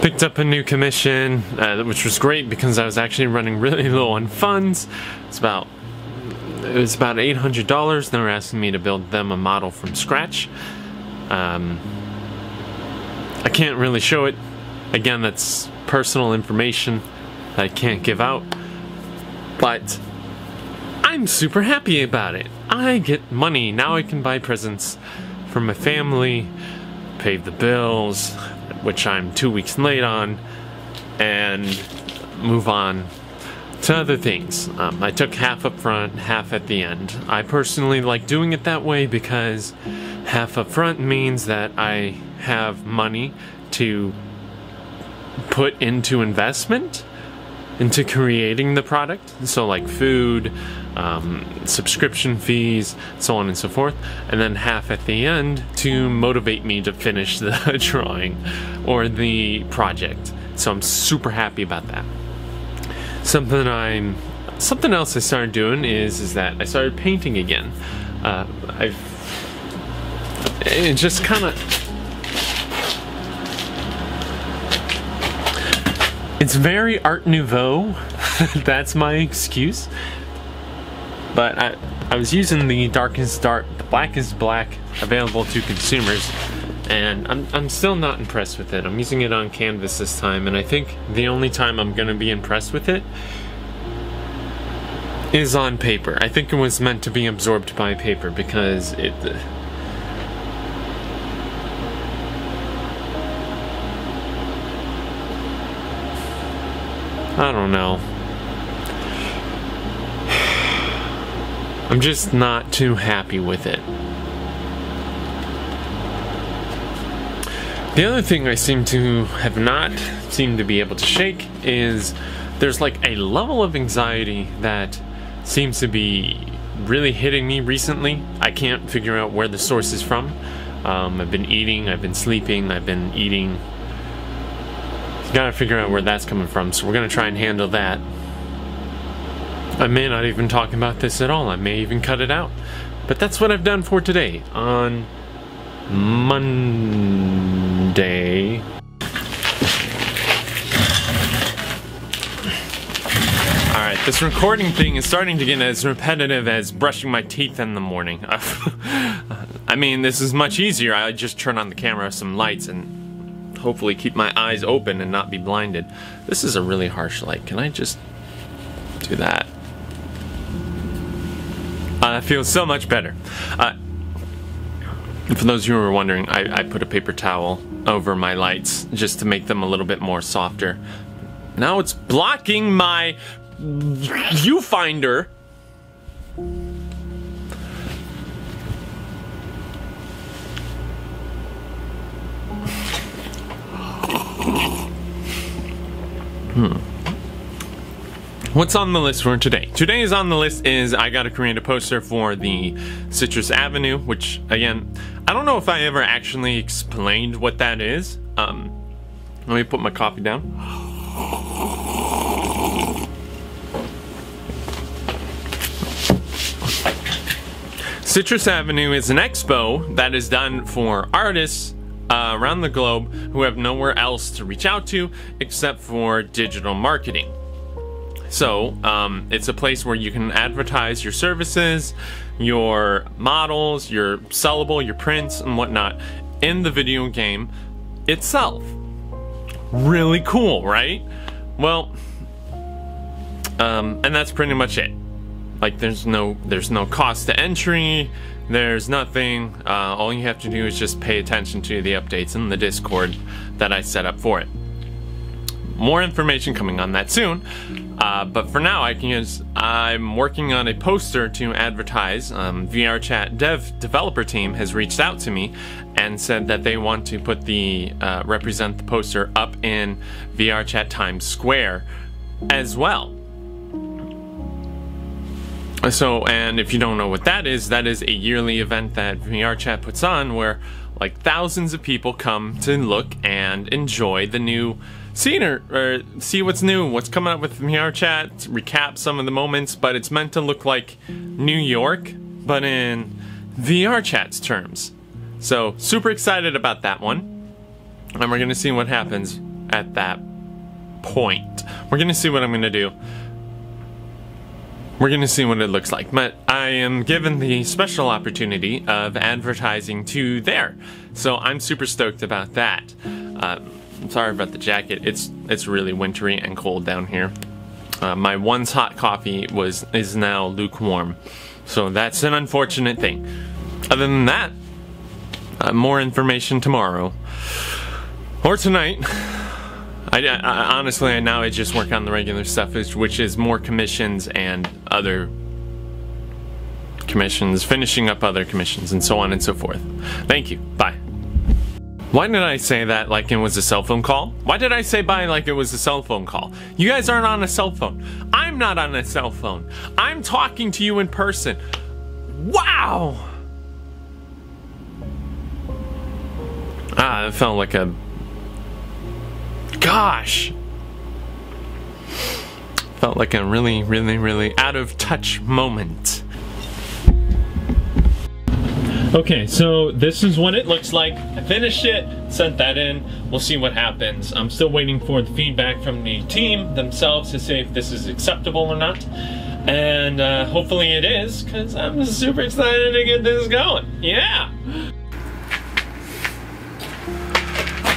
Picked up a new commission, which was great because I was actually running really low on funds. It was about $800. They were asking me to build them a model from scratch. I can't really show it. Again, that's personal information that I can't give out. But I'm super happy about it. I get money. Now I can buy presents for my family, pay the bills, which I'm 2 weeks late on, and move on to other things. I took half up front, half at the end. I personally like doing it that way because half up front means that I have money to put into investment, into creating the product. So like food, subscription fees, so on and so forth, and then half at the end to motivate me to finish the drawing or the project. So I'm super happy about that. Something else I started doing is that I started painting again. It just kind of, it's very Art Nouveau. That's my excuse. But I was using the darkest dark, the blackest black available to consumers, and I'm still not impressed with it. I'm using it on canvas this time, and I think the only time I'm gonna be impressed with it is on paper. I think it was meant to be absorbed by paper because it I don't know. I'm just not too happy with it. The other thing I seem to have not seemed to be able to shake is there's like a level of anxiety that seems to be really hitting me recently. I can't figure out where the source is from. I've been eating, I've been sleeping, I've been eating. Gotta figure out where that's coming from, so we're gonna try and handle that. I may not even talk about this at all. I may even cut it out. But that's what I've done for today on Monday. Alright, this recording thing is starting to get as repetitive as brushing my teeth in the morning. I mean, this is much easier. I just turn on the camera, some lights, and hopefully keep my eyes open and not be blinded. This is a really harsh light. Can I just do that? It feels so much better. For those of you who are wondering, I put a paper towel over my lights just to make them a little bit more softer. Now it's blocking my viewfinder. What's on the list for today? Today's on the list is I gotta create a poster for the Citrus Avenue, which, again, I don't know if I ever actually explained what that is. Let me put my coffee down. Citrus Avenue is an expo that is done for artists around the globe who have nowhere else to reach out to except for digital marketing. So, it's a place where you can advertise your services, your models, your sellable, your prints, and whatnot in the video game itself. Really cool, right? Well, and that's pretty much it. Like, there's no cost to entry, there's nothing. All you have to do is just pay attention to the updates in the Discord that I set up for it. More information coming on that soon. But for now, I'm working on a poster to advertise. VRChat developer team has reached out to me and said that they want to put represent the poster up in VRChat Times Square as well. So, and if you don't know what that is a yearly event that VRChat puts on where like thousands of people come to look and enjoy the new scenery, or see what's new, what's coming up with VRChat, recap some of the moments, but it's meant to look like New York, but in VRChat's terms. So super excited about that one, and we're gonna see what happens at that point. We're gonna see what I'm gonna do. We're gonna see what it looks like, but I am given the special opportunity of advertising to there, so I'm super stoked about that. I'm sorry about the jacket. It's really wintry and cold down here. My once hot coffee is now lukewarm, so that's an unfortunate thing. Other than that, more information tomorrow or tonight. I honestly, now I just work on the regular stuff, which is more commissions and other commissions, finishing up other commissions, and so on and so forth. Thank you. Bye. Why did I say that like it was a cell phone call? Why did I say bye like it was a cell phone call? You guys aren't on a cell phone. I'm not on a cell phone. I'm talking to you in person. Wow! It felt like a... Gosh! Felt like a really, really, really out of touch moment. Okay, so this is what it looks like. I finished it, sent that in. We'll see what happens. I'm still waiting for the feedback from the team themselves to say if this is acceptable or not. And hopefully it is, because I'm super excited to get this going. Yeah!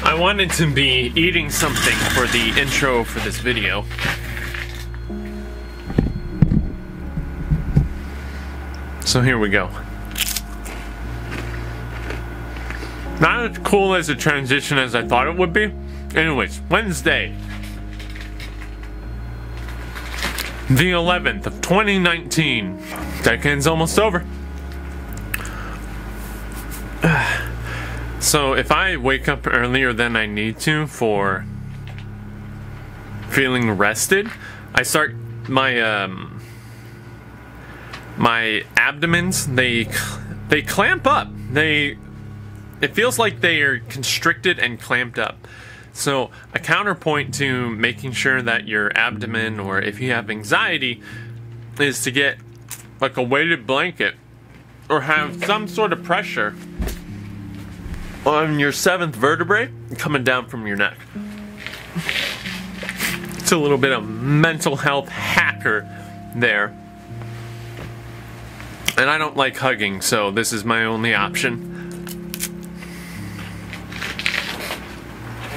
I wanted to be eating something for the intro for this video. So here we go. Not as cool as a transition as I thought it would be. Anyways, Wednesday, the 11th of 2019. Decade's almost over. So if I wake up earlier than I need to for feeling rested, I start my my abdomens, they clamp up. It feels like they are constricted and clamped up. So a counterpoint to making sure that your abdomen, or if you have anxiety, is to get like a weighted blanket or have some sort of pressure on your 7th vertebrae coming down from your neck. It's a little bit of mental health hacker there. And I don't like hugging, so this is my only option.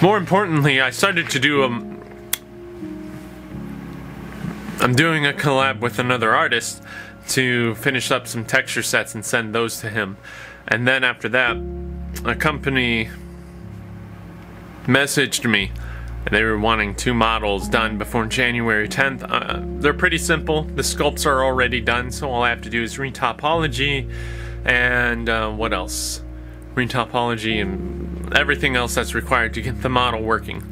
More importantly, I started to do I'm doing a collab with another artist to finish up some texture sets and send those to him. And then after that, a company messaged me. They were wanting 2 models done before January 10th. They're pretty simple. The sculpts are already done, so all I have to do is retopology and what else? Retopology and everything else that's required to get the model working.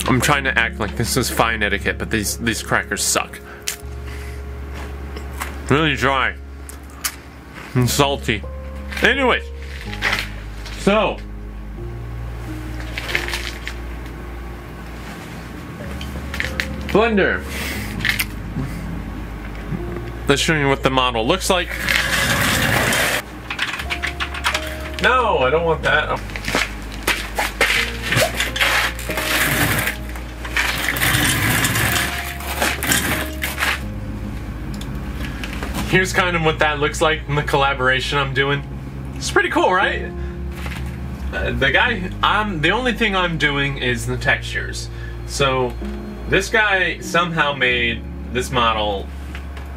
I'm trying to act like this is fine etiquette, but these crackers suck. Really dry and salty. Anyways, so Blender. Let's show you what the model looks like. No, I don't want that. Here's kind of what that looks like in the collaboration I'm doing. It's pretty cool, right? The only thing I'm doing is the textures. So this guy somehow made this model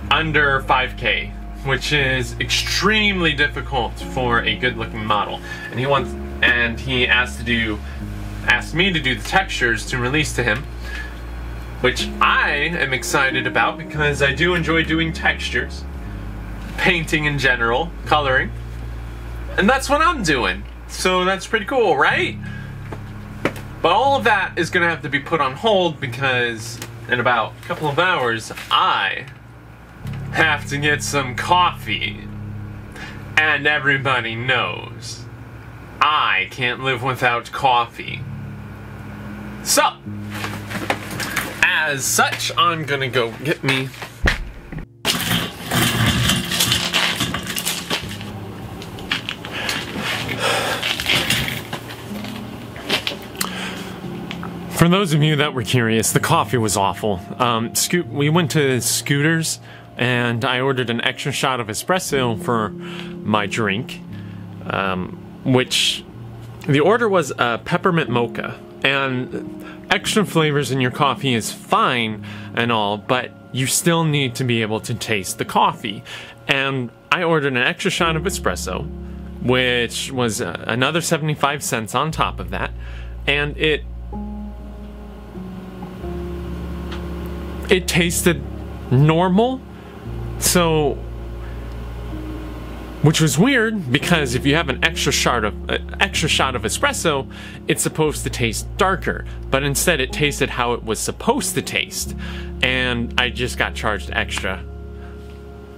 under 5K, which is extremely difficult for a good-looking model. And he asked me to do the textures to release to him, which I am excited about because I do enjoy doing textures, painting in general, coloring, and that's what I'm doing. So that's pretty cool, right? But all of that is gonna have to be put on hold because in about a couple of hours, I have to get some coffee. And everybody knows I can't live without coffee. So, as such, I'm gonna go get me For those of you that were curious, the coffee was awful. We went to Scooters, and I ordered an extra shot of espresso for my drink, which the order was a peppermint mocha. And extra flavors in your coffee is fine and all, but you still need to be able to taste the coffee. And I ordered an extra shot of espresso, which was another 75 cents on top of that, and it tasted normal, so, which was weird because if you have an extra shot of espresso, it's supposed to taste darker, but instead it tasted how it was supposed to taste, and I just got charged extra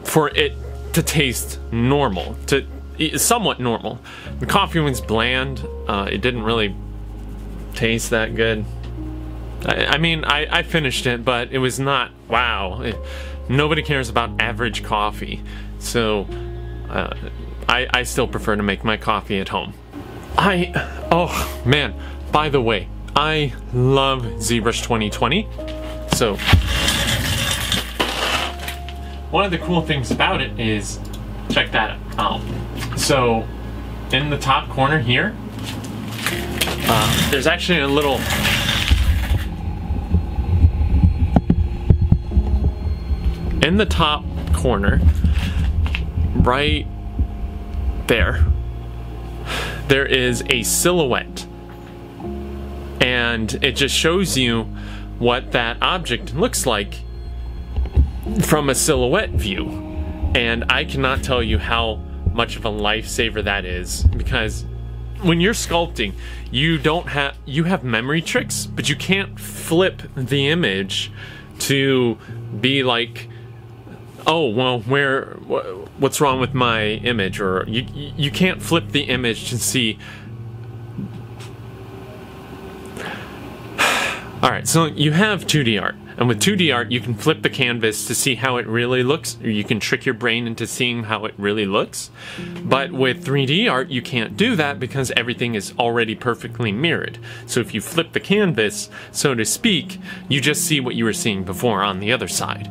for it to taste normal, somewhat normal. The coffee was bland. It didn't really taste that good. I mean, I finished it, but it was not, wow. Nobody cares about average coffee. So, I still prefer to make my coffee at home. Oh man, by the way, I love ZBrush 2020. So, one of the cool things about it is, check that out. So, in the top corner here, there's actually a little in the top corner, right there is a silhouette, and it just shows you what that object looks like from a silhouette view. And I cannot tell you how much of a lifesaver that is, because when you're sculpting, you have memory tricks, but you can't flip the image to be like, oh, well, what's wrong with my image? Or you can't flip the image to see. Alright, so you have 2D art. And with 2D art, you can flip the canvas to see how it really looks, or you can trick your brain into seeing how it really looks. But with 3D art, you can't do that because everything is already perfectly mirrored. So if you flip the canvas, so to speak, you just see what you were seeing before on the other side.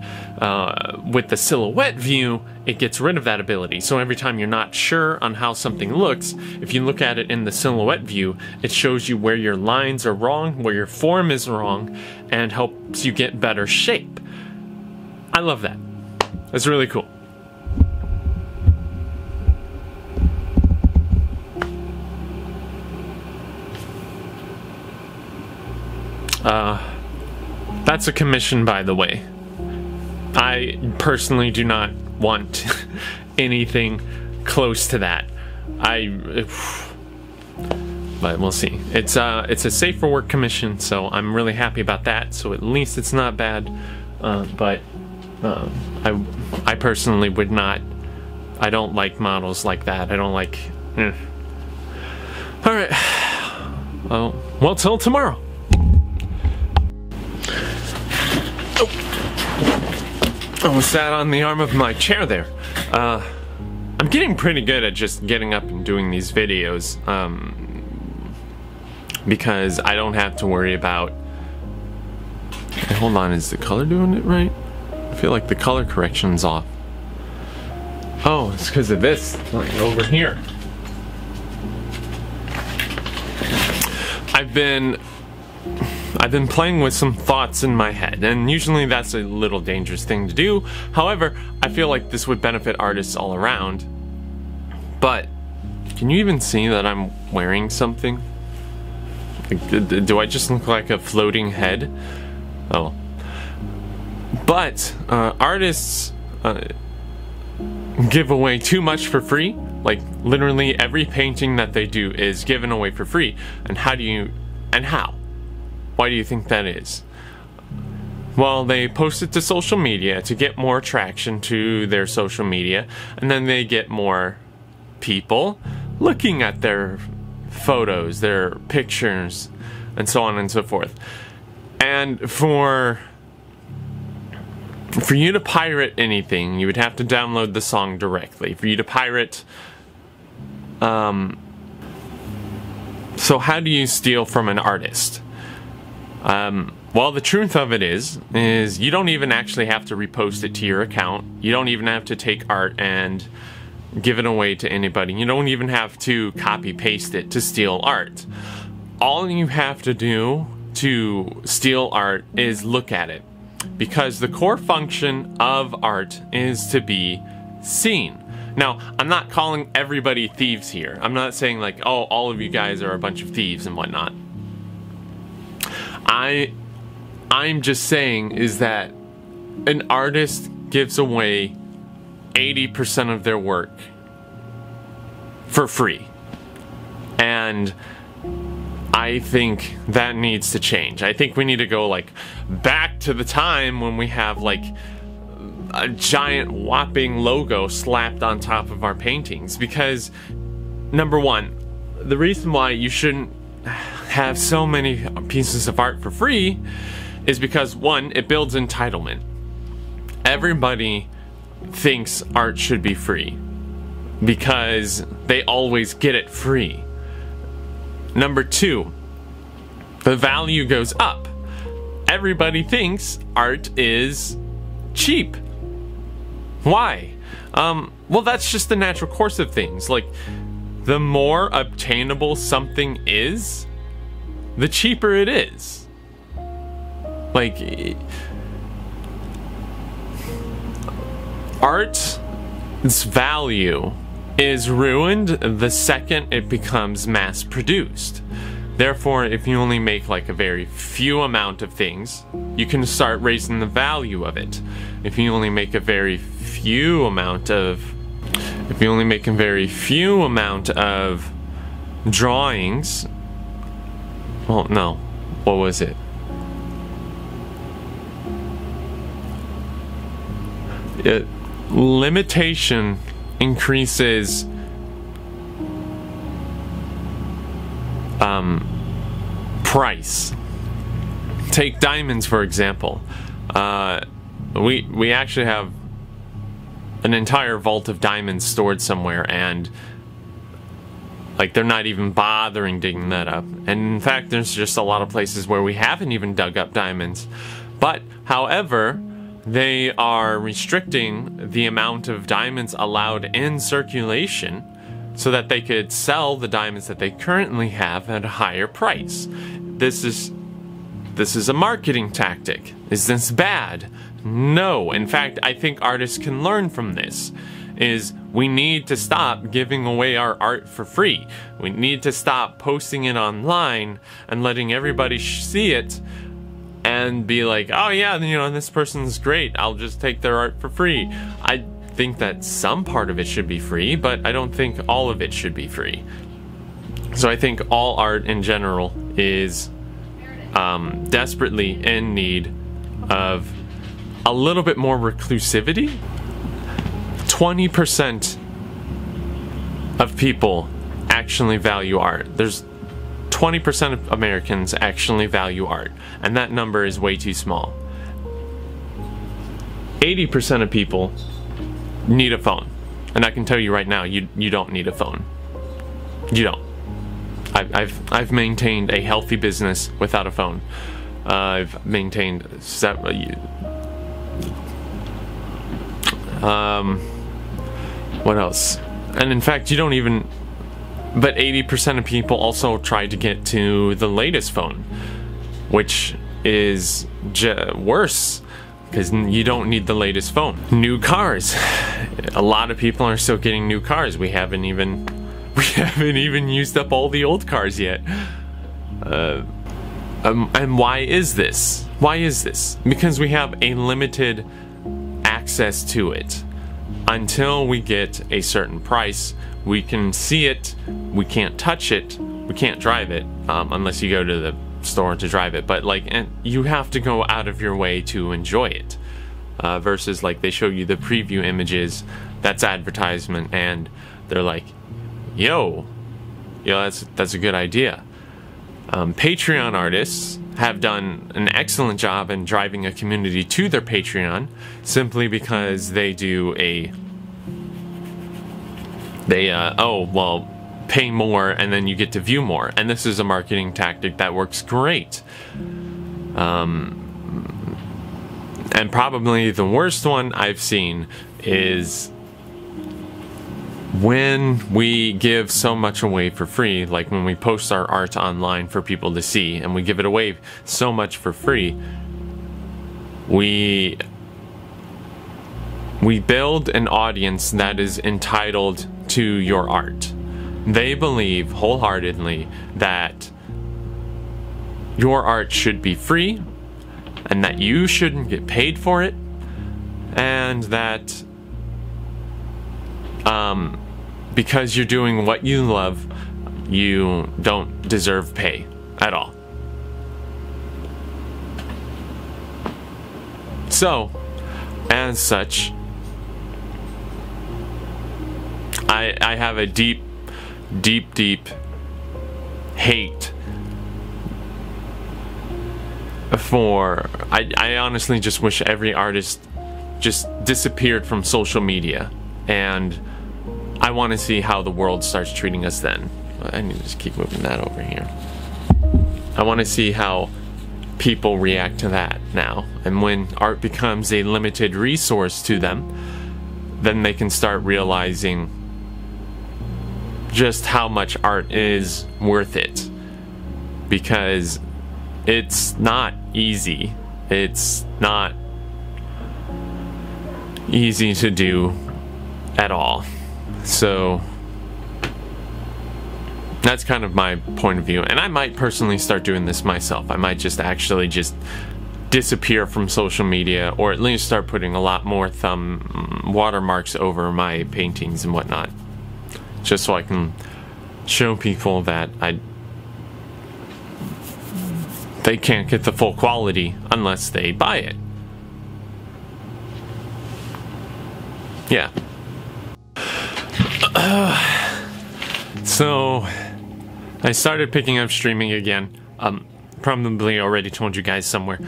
With the silhouette view, it gets rid of that ability. So every time you're not sure on how something looks, if you look at it in the silhouette view, it shows you where your lines are wrong, where your form is wrong, and helps you get better shape. I love that. That's really cool. That's a commission, by the way. I personally do not want anything close to that. But we'll see. It's a safe for work commission, so I'm really happy about that. So at least it's not bad. But I personally would not. I don't like models like that. I don't like. All right. Well, till tomorrow. I sat on the arm of my chair there. I'm getting pretty good at just getting up and doing these videos, because I don't have to worry about... Hey, hold on, is the color doing it right? I feel like the color correction's off. Oh, it's because of this like over here. I've been playing with some thoughts in my head, and usually that's a little dangerous thing to do. However, I feel like this would benefit artists all around. But, can you even see that I'm wearing something? Like, do I just look like a floating head? Oh. But, artists give away too much for free. Like, literally every painting that they do is given away for free. And how? Why do you think that is? Well, they post it to social media to get more traction to their social media, and then they get more people looking at their photos, their pictures, and so on and so forth. And for you to pirate anything, you would have to download the song directly. For you to pirate... So how do you steal from an artist? Well, the truth of it is you don't even actually have to repost it to your account. You don't even have to take art and give it away to anybody. You don't even have to copy paste it to steal art. All you have to do to steal art is look at it, because the core function of art is to be seen. Now, I'm not calling everybody thieves here. I'm not saying like, oh, all of you guys are a bunch of thieves and whatnot. I'm just saying is that an artist gives away 80% of their work for free. And I think that needs to change. I think we need to go like back to the time when we have like a giant whopping logo slapped on top of our paintings. Because number one, the reason why you shouldn't have so many pieces of art for free is because, one, it builds entitlement. Everybody thinks art should be free because they always get it free. Number two, the value goes up. Everybody thinks art is cheap. Why? Well, that's just the natural course of things. Like, the more obtainable something is, the cheaper it is. Like, art's value is ruined the second it becomes mass produced. Therefore, if you only make like a very few amount of things, you can start raising the value of it. If you only make a very few amount of drawings, well, no, what was it? Limitation increases price. Take diamonds for example. We actually have an entire vault of diamonds stored somewhere, and like they're not even bothering digging that up. And in fact, there's just a lot of places where we haven't even dug up diamonds. But however, they are restricting the amount of diamonds allowed in circulation so that they could sell the diamonds that they currently have at a higher price. This is a marketing tactic. Is this bad? No. In fact, I think artists can learn from this. We need to stop giving away our art for free. We need to stop posting it online and letting everybody see it and be like, oh yeah, you know, this person's great, I'll just take their art for free. I think that some part of it should be free, but I don't think all of it should be free. So I think all art in general is desperately in need of a little bit more reclusivity. 20% of people actually value art. There's 20% of Americans actually value art, and that number is way too small. 80% of people need a phone, and I can tell you right now, you don't need a phone. You don't. I've maintained a healthy business without a phone. I've maintained several. What else? And in fact, you don't even. But 80% of people also try to get to the latest phone, which is worse, because you don't need the latest phone. New cars. A lot of people are still getting new cars. We haven't even used up all the old cars yet. And why is this? Why is this? Because we have a limited access to it. Until we get a certain price, we can see it, we can't touch it, we can't drive it, unless you go to the store to drive it, but like, and you have to go out of your way to enjoy it, versus like they show you the preview images, that's advertisement, and they're like, yo, that's a good idea. Patreon artists have done an excellent job in driving a community to their Patreon, simply because they do pay more and then you get to view more, and this is a marketing tactic that works great. And probably the worst one I've seen is when we give so much away for free, like when we post our art online for people to see and we give it away so much for free, we build an audience that is entitled to your art. They believe wholeheartedly that your art should be free and that you shouldn't get paid for it, and that because you're doing what you love, you don't deserve pay at all. So, as such, I have a deep hate for... I honestly just wish every artist just disappeared from social media, and I want to see how the world starts treating us then. I need to just keep moving that over here. I want to see how people react to that now, and when art becomes a limited resource to them, then they can start realizing just how much art is worth it, because it's not easy. It's not easy to do at all. So that's kind of my point of view, and I might personally start doing this myself. I might just actually just disappear from social media, or at least start putting a lot more watermarks over my paintings and whatnot, just so I can show people that they can't get the full quality unless they buy it. Yeah. So I started picking up streaming again. Probably already told you guys somewhere.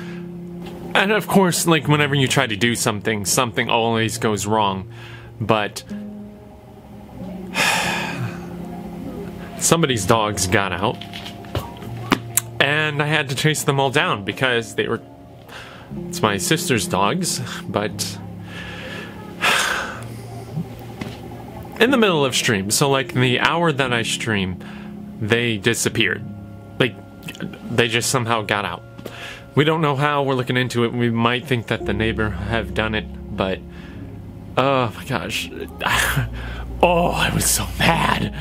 And of course, like, whenever you try to do something, something always goes wrong. But somebody's dogs got out, and I had to chase them all down because they were... It's my sister's dogs, but... in the middle of stream, so like the hour that I stream, they disappeared. Like, they just somehow got out. We don't know how, we're looking into it. We might think that the neighbor have done it, but... oh my gosh. Oh, I was so mad.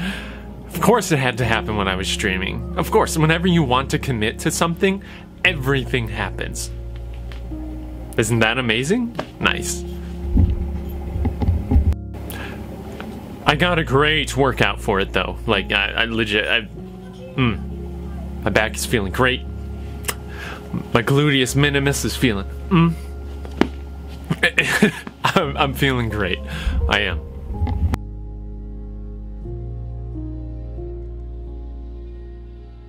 Of course it had to happen when I was streaming. Of course, whenever you want to commit to something, everything happens. Isn't that amazing? Nice. I got a great workout for it though. Like, I legit, my back is feeling great. My gluteus minimus is feeling, I'm feeling great. I am.